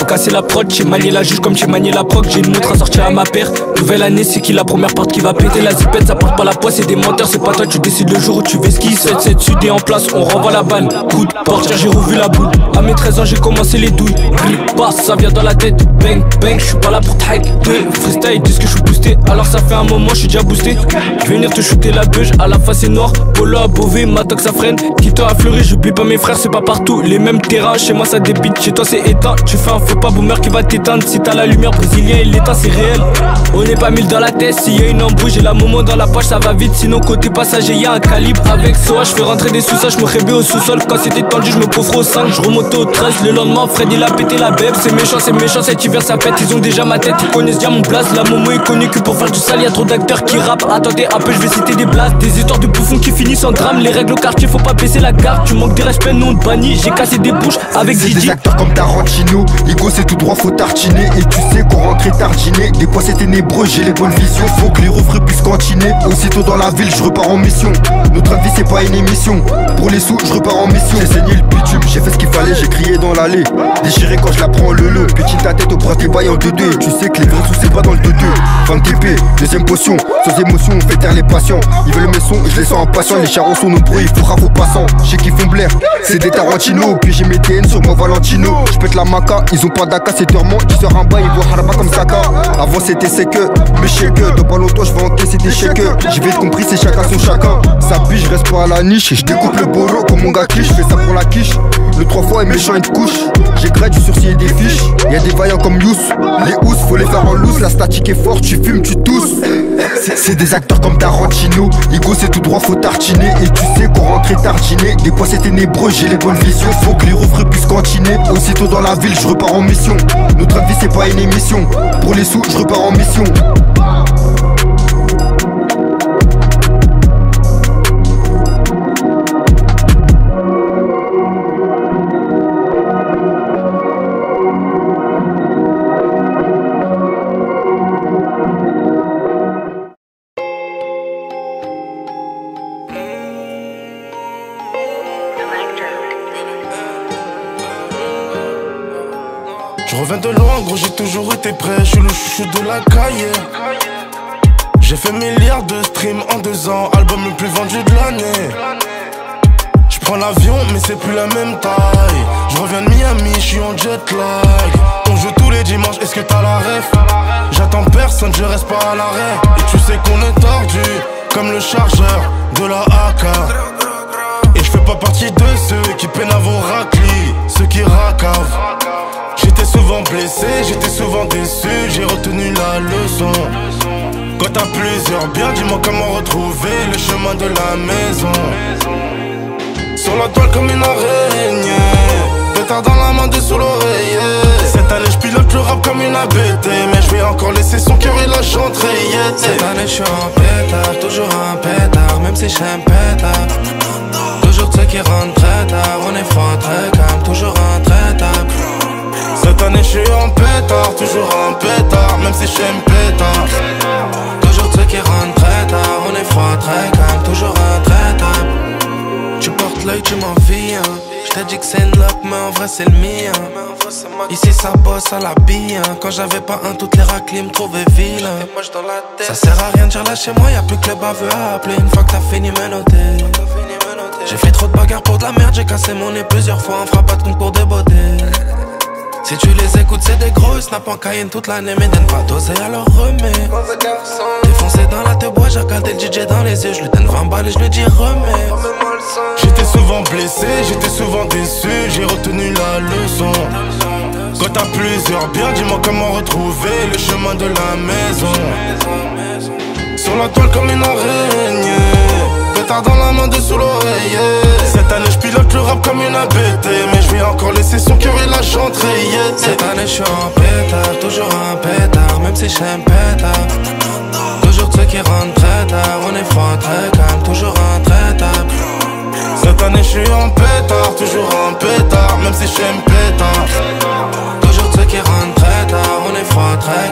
casser la prod. J'ai manié la juge comme j'ai manié la proc. J'ai une montre à sortir à ma paire. Nouvelle année, c'est qui la première porte qui va péter la zipette? Ça porte pas la poisse, c'est des menteurs. C'est pas toi, tu décides le jour où tu veux ski. 7-7 sud et en place, on renvoie la balle. Coup de portière, j'ai revu la boule. À mes 13 ans, j'ai commencé les douilles. Passe, ça vient dans la tête. Bang, bang, j'suis pas là pour te hack. Freestyle, ils disent que j'suis boosté. Alors ça fait un moment, j'suis déjà boosté. J'vais venir te shooter la beuge, à la face c'est noir. Polo à Beauvais, Matox ça freine. Quito à Fleury, j'oublie pas mes frères, c'est pas partout. Les mêmes terrains, chez moi ça débite, chez toi c'est éteint. Tu fais un faux pas, boomer qui va t'éteindre. Si t'as la lumière, brésilien, il l'éteint, c'est réel. On n'est pas 1000 dans la tête, s'il y a une embrouille, j'ai la moment dans la poche, ça va vite. Sinon côté passager, y'a un calibre. Avec Soa, j'fais rentrer des sous-ça, j'me rébais au sous-sol. Quand c'était tendu, j'me coffre au 5, j'remontais au 13. Le lendemain, Fred il a pété la bête. C'est méchant, cet hiver ça pète. Ils ont déjà ma tête, ils connaissent bien mon place. La Momo est connue que pour faire du sale, y'a trop d'acteurs qui rappent. Attendez un peu, je vais citer des blagues. Des histoires de bouffons qui finissent en drame. Les règles au quartier, faut pas baisser la garde. Tu manques de respect, non de banni. J'ai cassé des bouches avec Didi. Des acteurs comme Tarantino, l'ego c'est tout droit, faut tartiner. Et tu sais qu'on rentrait tardiné. Des fois c'est ténébreux, j'ai les bonnes visions. Faut que les refrains puissent cantiner. Aussitôt dans la ville, je repars en mission. Notre vie c'est pas une émission. Pour les sous, je repars en mission. J'ai saigné le bitume, j'ai fait ce qu'il fallait, j'ai crié dans l'allée. Déchiré quand je la prends le lot. Petite ta tête au bras des bails en 2-2. Tu sais que les vrais sous c'est pas dans le 2-2. Fin TP, deuxième potion. Sans émotion, on fait taire les patients. Ils veulent mes sons, je les sens impatients. Les charons sont nombreux, il faudra vos passants. Je sais qu'ils font blaire, c'est des Tarantino. Puis j'ai mes TN sur mon Valentino. Je pète la maca, ils ont pas d'aka, c'est dormant. Tu sors un bail, ils voient Haraba comme Saka. Avant c'était c'est que, mais je sais que. Dans pas longtemps, je vais encaisser des chèques. J'ai vite compris, c'est chacun son chacun. Ça pige, je reste pas à la niche. Je découpe le boro comme mon gars quiche. Je fais ça pour la quiche. Le 3 fois est méchant, il te couche. J'ai grade du sourcil et des fiches. Y'a des vaillants comme Yous. Les housses, faut les faire en loose. La statique est forte, tu fumes, tu tousses. C'est des acteurs comme Tarantino. L'ego c'est tout droit, faut tartiner. Et tu sais qu'on rentrait tardiné. Des fois c'est ténébreux, j'ai les bonnes visions. Faut que les refrains puissent cantiner. Aussitôt dans la ville, je repars en mission. Notre vie c'est pas une émission. Pour les sous, je repars en mission. Je reviens de loin, gros, j'ai toujours été prêt. Je suis le chouchou de la cahier. J'ai fait milliards de streams en 2 ans, album le plus vendu de l'année. Je prends l'avion, mais c'est plus la même taille. Je reviens de Miami, je suis en jet lag. On joue tous les dimanches, est-ce que t'as la ref? J'attends personne, je reste pas à l'arrêt. Et tu sais qu'on est tordu, comme le chargeur de la AK. Et je fais pas partie de ceux qui peinent à vos raclis, ceux qui racavent. J'étais souvent blessé, j'étais souvent déçu, j'ai retenu la leçon. Quand t'as plusieurs biens, dis-moi comment retrouver le chemin de la maison. Sur la toile comme une araignée, pétard dans la main dessous l'oreiller. Cette année je pilote le rap comme une ABT, mais je vais encore laisser son cœur et la chanterie. Cette année je suis en pétard, toujours un pétard, même si j'aime pétard. Toujours ceux qui rentrent très tard, on est froid, très calme, toujours intraitable. Cette année je suis en pétard, toujours un pétard, même si j'aime pétard. Toujours ceux qui rentrent très tard, on est froid, très calme, toujours intraitable. Tu portes l'œil, tu m'envies, hein. J't'ai dit que c'est une lock, mais en vrai c'est le mien. Ici ça bosse à la bille, hein. Quand j'avais pas un, toutes les raclis me trouvaient vilain. Ça sert à rien de dire là chez moi, y'a plus que le baveux à appeler. Une fois que t'as fini me noter. J'ai fait trop de bagarres pour de la merde, j'ai cassé mon nez plusieurs fois, on fera pas de concours de beauté. Si tu les écoutes, c'est des gros snap en Cayenne toute l'année, mais donne pas doser, alors remets. Défoncé dans la te bois, j'ai regardé le DJ dans les yeux, je lui donne 20 balles et je lui dis remets. J'étais souvent blessé, j'étais souvent déçu, j'ai retenu la leçon. Quand t'as plusieurs biens, dis-moi comment retrouver le chemin de la maison. Sur la toile comme une araignée, pétard dans la main dessous l'oreiller. Cette année je pilote le rap comme une ABT, mais je vais encore laisser son cœur et la chanterie. Cette année je suis en pétard, toujours un pétard, même si j'aime pétard. Toujours ceux qui rentrent très tard, on est froid, très calme, toujours intraitable. Cette année je suis en pétard, toujours un pétard, même si j'aime pétard. Toujours ceux qui rentrent très tard, on est froid, très